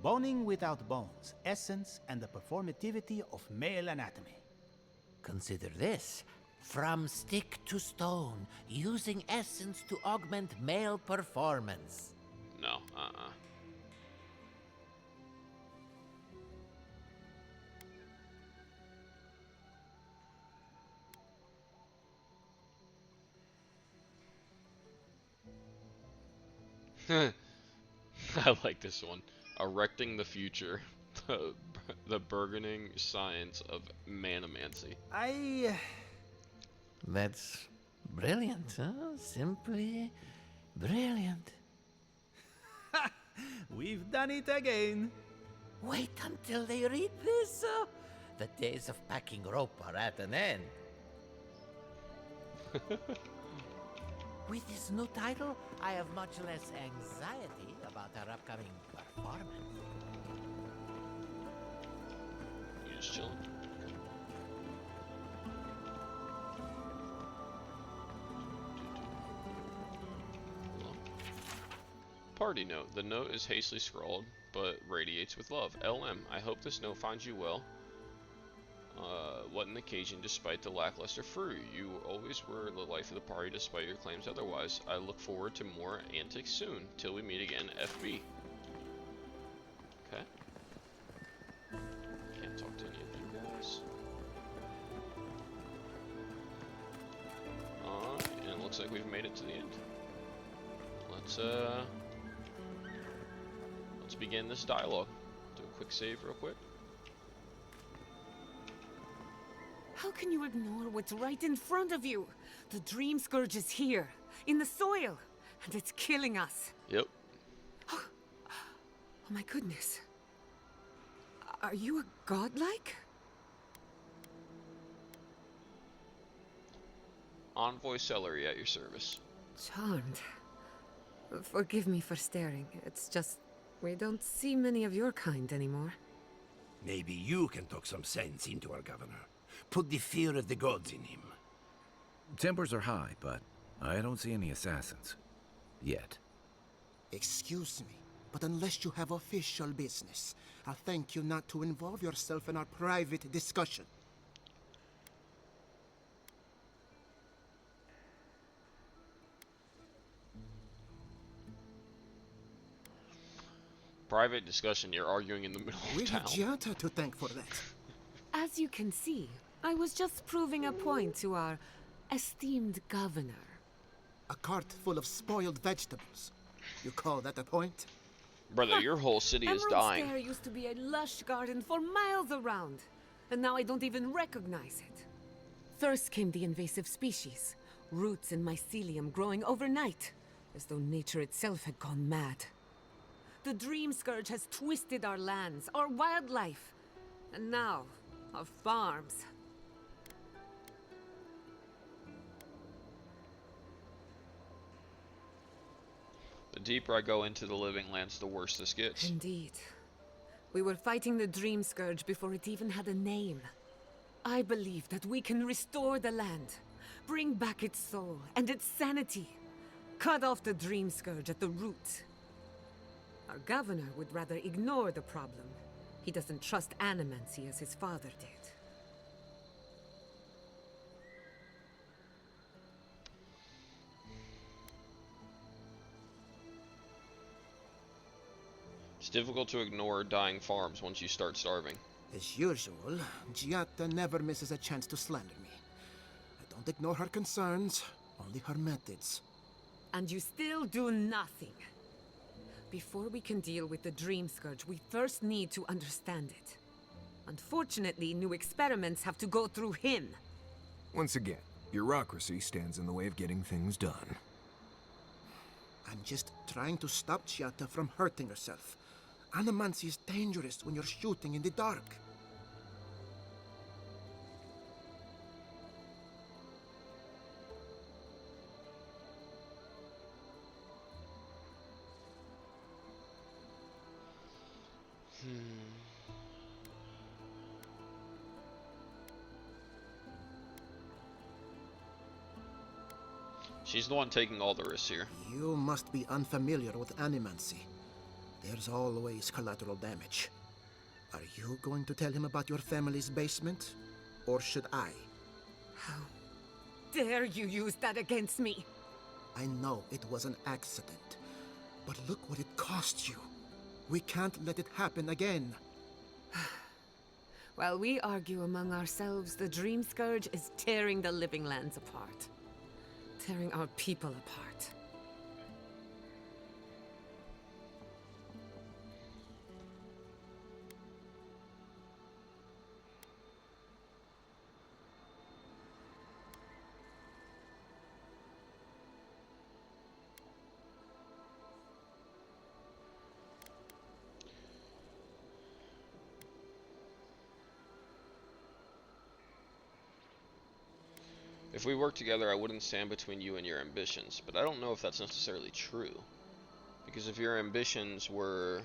Boning without bones, essence and the performativity of male anatomy. Consider this. From stick to stone, using essence to augment male performance. No, I like this one. Erecting the future. The burgeoning science of manimancy. That's brilliant, huh? Simply brilliant. We've done it again. Wait until they read this. The days of packing rope are at an end. With this new title, I have much less anxiety about our upcoming performance. You just chilling? Party note. The note is hastily scrawled, but radiates with love. LM, I hope this note finds you well. What an occasion despite the lackluster fruit. You always were the life of the party despite your claims otherwise. I look forward to more antics soon. Till we meet again, FB. Okay. Can't talk to any of you guys. And it looks like we've made it to the end. Let's begin this dialogue. Do a quick save real quick. How can you ignore what's right in front of you? The Dream Scourge is here, in the soil, and it's killing us. Yep. Oh my goodness. Are you a godlike? Envoy Celery at your service. Charmed. Forgive me for staring. It's just, we don't see many of your kind anymore. Maybe you can talk some sense into our governor. Put the fear of the gods in him. Tempers are high, but I don't see any assassins. Yet. Excuse me, but unless you have official business, I'll thank you not to involve yourself in our private discussion. Private discussion, you're arguing in the middle of We town. have Giata to thank for that. As you can see, I was just proving a point to our esteemed governor. A cart full of spoiled vegetables. You call that a point? Brother, your whole city is Emerald dying. Stair used to be a lush garden for miles around, and now I don't even recognize it. First came the invasive species, roots and mycelium growing overnight, as though nature itself had gone mad. The Dream Scourge has twisted our lands, our wildlife, and now, our farms. The deeper I go into the living lands, the worse this gets. Indeed. We were fighting the Dream Scourge before it even had a name. I believe that we can restore the land, bring back its soul and its sanity, cut off the Dream Scourge at the root. Our governor would rather ignore the problem. He doesn't trust animancy as his father did. It's difficult to ignore dying farms once you start starving. As usual, Giata never misses a chance to slander me. I don't ignore her concerns, only her methods. And you still do nothing. Before we can deal with the Dream Scourge, we first need to understand it. Unfortunately, new experiments have to go through him. Once again, bureaucracy stands in the way of getting things done. I'm just trying to stop Giata from hurting herself. Animancy is dangerous when you're shooting in the dark. She's the one taking all the risks here. You must be unfamiliar with animancy. There's always collateral damage. Are you going to tell him about your family's basement? Or should I? How dare you use that against me? I know it was an accident, but look what it cost you. We can't let it happen again. While we argue among ourselves, the Dream Scourge is tearing the living lands apart. Tearing our people apart. If we worked together, I wouldn't stand between you and your ambitions, but I don't know if that's necessarily true. Because if your ambitions were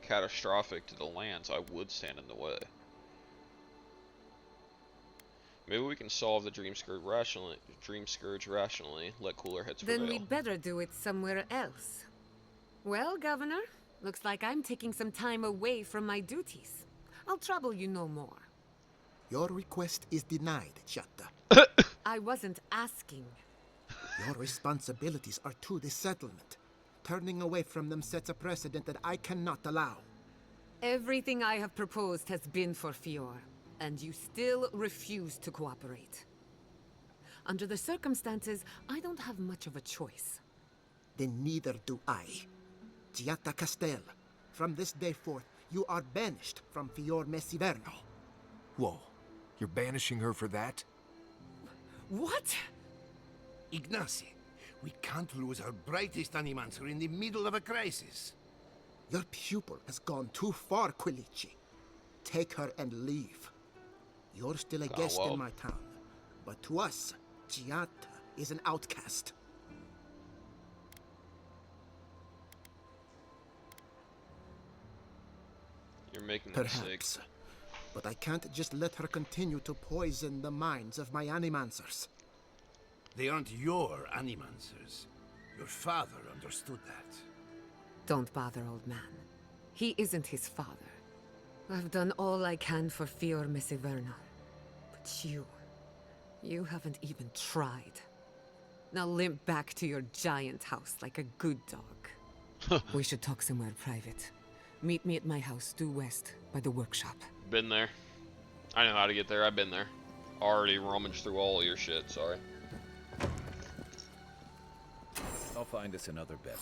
catastrophic to the lands, I would stand in the way. Maybe we can solve the Dream Scourge rationally, let cooler heads prevail. Then we'd better do it somewhere else. Well, Governor, looks like I'm taking some time away from my duties. I'll trouble you no more. Your request is denied, Chatta. I wasn't asking. Your responsibilities are to the settlement. Turning away from them sets a precedent that I cannot allow. Everything I have proposed has been for Fior, and you still refuse to cooperate. Under the circumstances, I don't have much of a choice. Then neither do I. Giatta Castel, from this day forth, you are banished from Fior Messiverno. Whoa, you're banishing her for that? What? Ignacy, we can't lose our brightest animancer in the middle of a crisis. Your pupil has gone too far, Quilici. Take her and leave. You're still a guest in my town, but to us, Giatta is an outcast. You're making Perhaps, but I can't just let her continue to poison the minds of my animancers. They aren't your animancers. Your father understood that. Don't bother, old man. He isn't his father. I've done all I can for Fior Messiverno. But you haven't even tried. Now limp back to your giant house like a good dog. We should talk somewhere private. Meet me at my house due west by the workshop. Been there. I know how to get there. I've been there. Already rummaged through all your shit. Sorry. I'll find us another bedroom.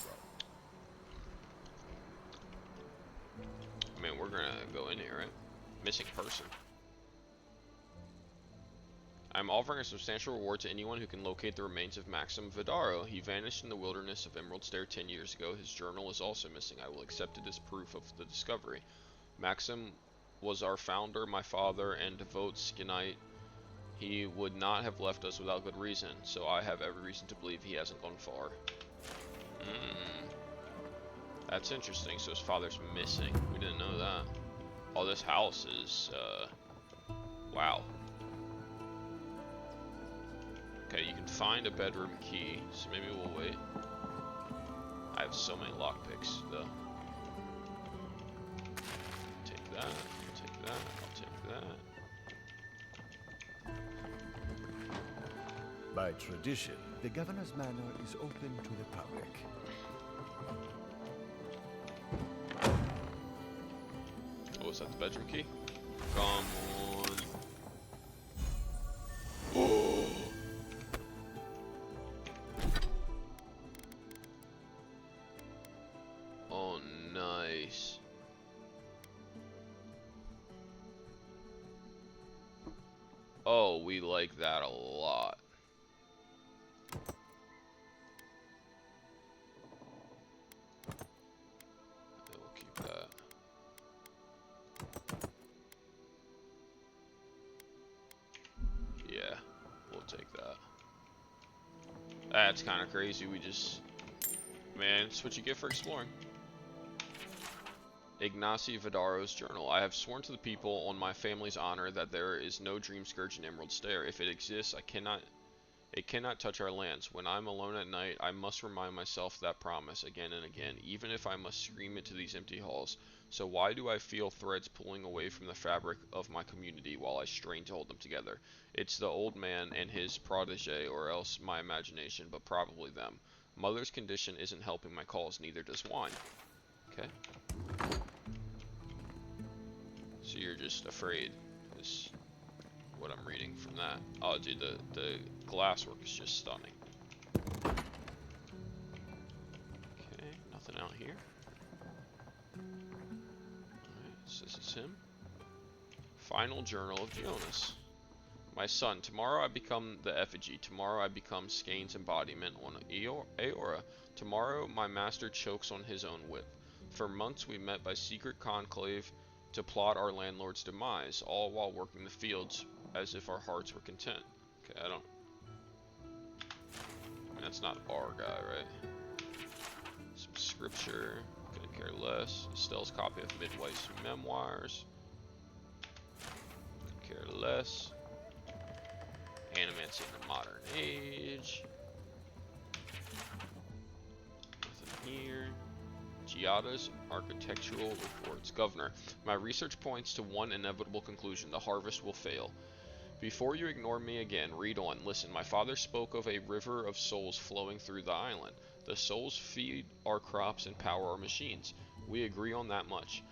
I mean, we're gonna go in here, right? Missing person. I'm offering a substantial reward to anyone who can locate the remains of Maxim Vidaro. He vanished in the wilderness of Emerald Stair 10 years ago. His journal is also missing. I will accept it as proof of the discovery. Maxim was our founder, my father, and devout Skinite. He would not have left us without good reason, so I have every reason to believe he hasn't gone far. That's interesting. So his father's missing. We didn't know that. Oh, this house is, wow. Okay, you can find a bedroom key, so maybe we'll wait. I have so many lockpicks, though. Take that, I'll take that, I'll take that. By tradition, the governor's manor is open to the public. Oh, is that the bedroom key? Come on. Oh, nice. Oh, we like that a lot. We'll keep that. Yeah, we'll take that. That's kind of crazy. We just... Man, it's what you get for exploring. Ignacy Vidaro's journal. I have sworn to the people on my family's honor that there is no dream scourge in Emerald Stair. If it exists, it cannot touch our lands. When I'm alone at night, I must remind myself that promise again and again, even if I must scream it to these empty halls. So why do I feel threads pulling away from the fabric of my community while I strain to hold them together? It's the old man and his protege, or else my imagination, but probably them. Mother's condition isn't helping my cause, neither does wine. Okay. So you're just afraid, is what I'm reading from that. Oh, dude, the glasswork is just stunning. Okay, nothing out here. Alright, so this is him. Final Journal of Jonas. My son, tomorrow I become the effigy. Tomorrow I become Skane's embodiment on Aora. Tomorrow my master chokes on his own whip. For months we met by secret conclave to plot our landlord's demise, all while working the fields as if our hearts were content. Okay, I mean, that's not our guy, right? Some scripture, couldn't care less. Estelle's copy of Midwife's memoirs. Couldn't care less. Animancer in the modern age. Nothing here. Giada's architectural reports. Governor, my research points to one inevitable conclusion. The harvest will fail. Before you ignore me again, read on. Listen, my father spoke of a river of souls flowing through the island. The souls feed our crops and power our machines. We agree on that much.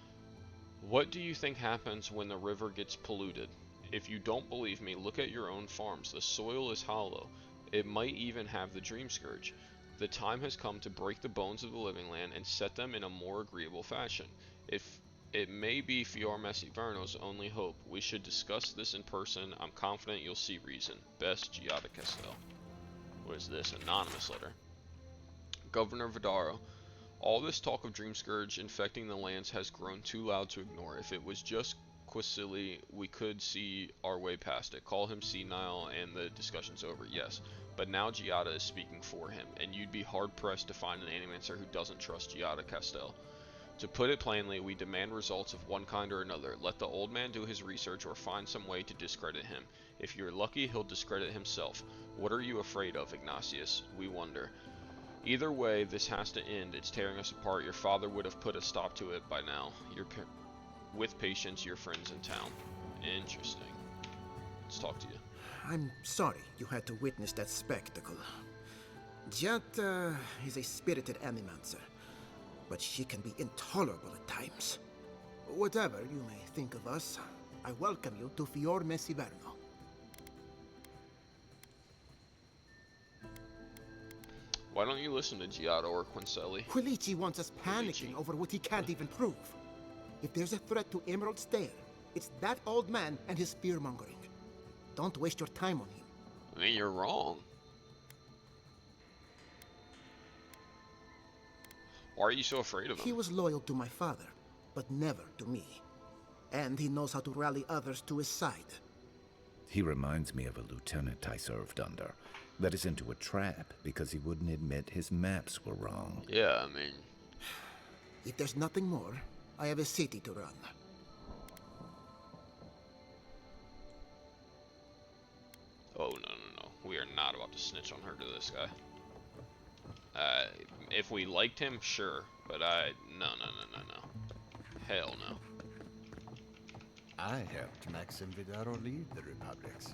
What do you think happens when the river gets polluted? If you don't believe me, look at your own farms. The soil is hollow. It might even have the Dream Scourge. The time has come to break the bones of the living land and set them in a more agreeable fashion. If it may be Fior Messiverno's only hope, we should discuss this in person. I'm confident you'll see reason. Best, Giada Castel. What is this? Anonymous letter. Governor Vidaro. All this talk of Dream Scourge infecting the lands has grown too loud to ignore. If it was just Quasili, we could see our way past it. Call him senile and the discussion's over, yes. But now Giada is speaking for him, and you'd be hard-pressed to find an animancer who doesn't trust Giada Castel. To put it plainly, we demand results of one kind or another. Let the old man do his research or find some way to discredit him. If you're lucky, he'll discredit himself. What are you afraid of, Ignatius? We wonder. Either way, this has to end. It's tearing us apart. Your father would have put a stop to it by now. With patience, your friends in town. Interesting. Let's talk to you. I'm sorry you had to witness that spectacle. Giada is a spirited animancer, but she can be intolerable at times. Whatever you may think of us, I welcome you to Fior Messiverno. Why don't you listen to Giada or Quincelli? Quilici wants us panicking over what he can't even prove. If there's a threat to Emerald Stair, it's that old man and his fear-mongering. Don't waste your time on him. I mean, you're wrong. Why are you so afraid of him? He was loyal to my father, but never to me. And he knows how to rally others to his side. He reminds me of a lieutenant I served under. Led us into a trap because he wouldn't admit his maps were wrong. Yeah, I mean... If there's nothing more, I have a city to run. Oh, no. We are not about to snitch on her to this guy. If we liked him, sure. But no. Hell no. I helped Maxim Vidaro lead the Republics.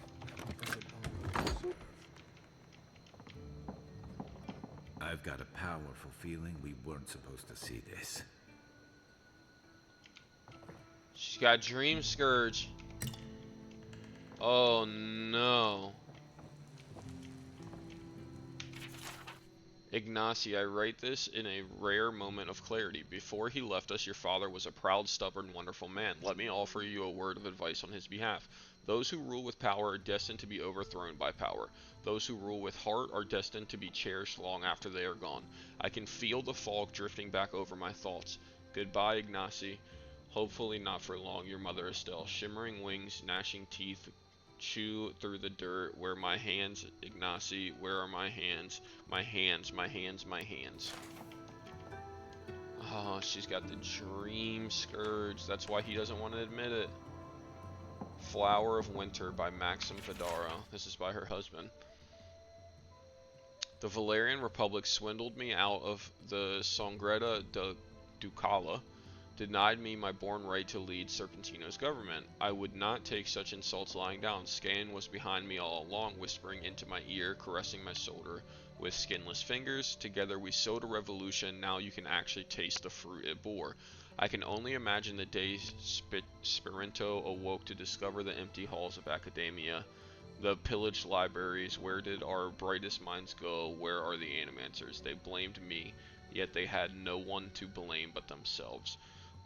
I've got a powerful feeling we weren't supposed to see this. She's got Dream Scourge. Oh no. Ignacy, I write this in a rare moment of clarity. Before he left us, your father was a proud, stubborn, wonderful man. Let me offer you a word of advice on his behalf. Those who rule with power are destined to be overthrown by power. Those who rule with heart are destined to be cherished long after they are gone. I can feel the fog drifting back over my thoughts. Goodbye, Ignacy. Hopefully not for long. Your mother Estelle. Shimmering wings, gnashing teeth, chew through the dirt. Where my hands, Ignacy? Where are my hands? My hands. Oh, she's got the Dream Scourge. That's why he doesn't want to admit it. Flower of Winter by Maxim Vidaro. This is by her husband. The Valerian Republic swindled me out of the Songreta de Ducala, denied me my born right to lead Serpentino's government. I would not take such insults lying down. Scan was behind me all along, whispering into my ear, caressing my shoulder with skinless fingers. Together we sowed a revolution. Now you can actually taste the fruit it bore. I can only imagine the day Spirito awoke to discover the empty halls of academia, the pillaged libraries. Where did our brightest minds go? Where are the animancers? They blamed me, yet they had no one to blame but themselves.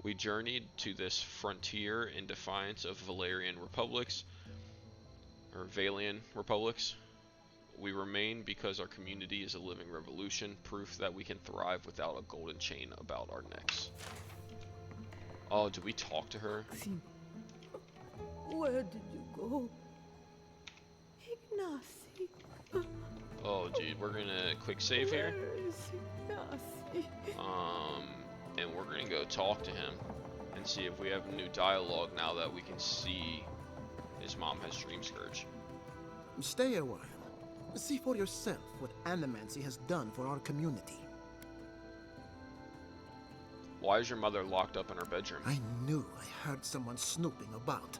We journeyed to this frontier in defiance of Valian republics. We remain because our community is a living revolution, proof that we can thrive without a golden chain about our necks. Oh, do we talk to her? Where did you go? Ignacy. Oh, dude, we're gonna quick save here. Where is Ignacy? And we're gonna go talk to him and see if we have new dialogue now that we can see his mom has Dream Scourge. Stay a while. See for yourself what animancy has done for our community. Why is your mother locked up in her bedroom? I knew I heard someone snooping about.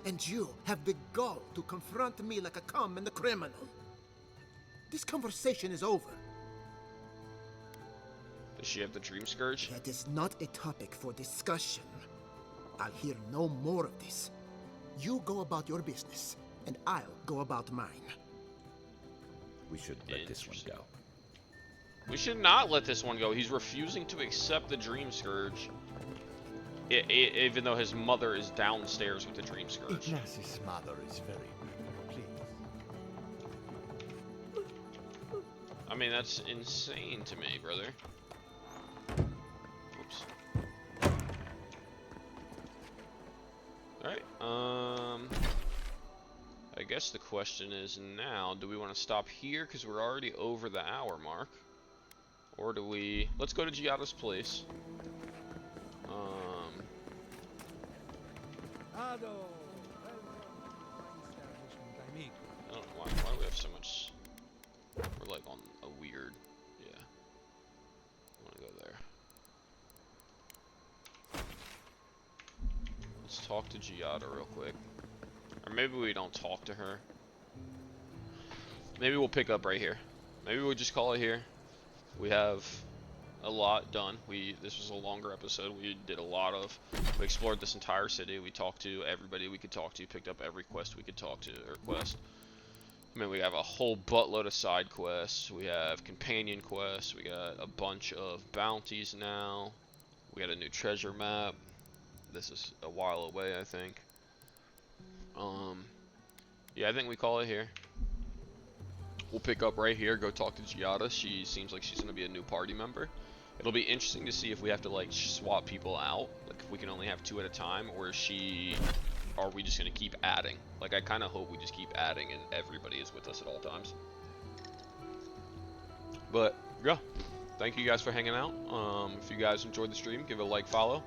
And you have the gall to confront me like a common criminal. This conversation is over. Does she have the dream scourge? That is not a topic for discussion. I'll hear no more of this. You go about your business, and I'll go about mine. We should let this one go. We should not let this one go. He's refusing to accept the dream scourge. Even though his mother is downstairs with the dream scourge. Ignacio's mother is very weak, please. I mean, that's insane to me, brother. Oops. Alright, I guess the question is now, do we want to stop here because we're already over the hour mark? Or do we... Let's go to Giada's place. I don't know why do we have so much... We're like on a weird... Yeah. I want to go there. Let's talk to Giada real quick. Or maybe we don't talk to her. Maybe we'll pick up right here. Maybe we'll just call it here. We have a lot done. This was a longer episode. We explored this entire city. We talked to everybody we could talk to, picked up every quest we could talk to, or quest. I mean, we have a whole buttload of side quests. We have companion quests. We got a bunch of bounties now. We got a new treasure map. This is a while away, I think. Yeah, I think we call it here. We'll pick up right here, go talk to Giada. She seems like she's going to be a new party member. It'll be interesting to see if we have to, like, swap people out. Like, if we can only have 2 at a time, or are we just going to keep adding? Like, I kind of hope we just keep adding and everybody is with us at all times. But, yeah. Thank you guys for hanging out. If you guys enjoyed the stream, give it a like, follow,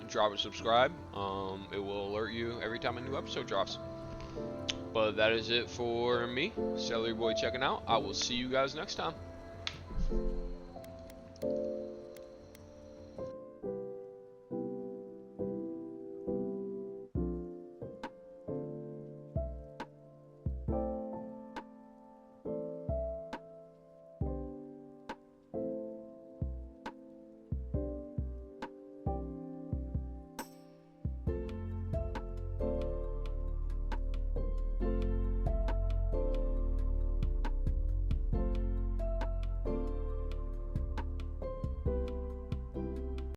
and drop and subscribe. It will alert you every time a new episode drops. But that is it for me, Celeryboy checking out. I will see you guys next time.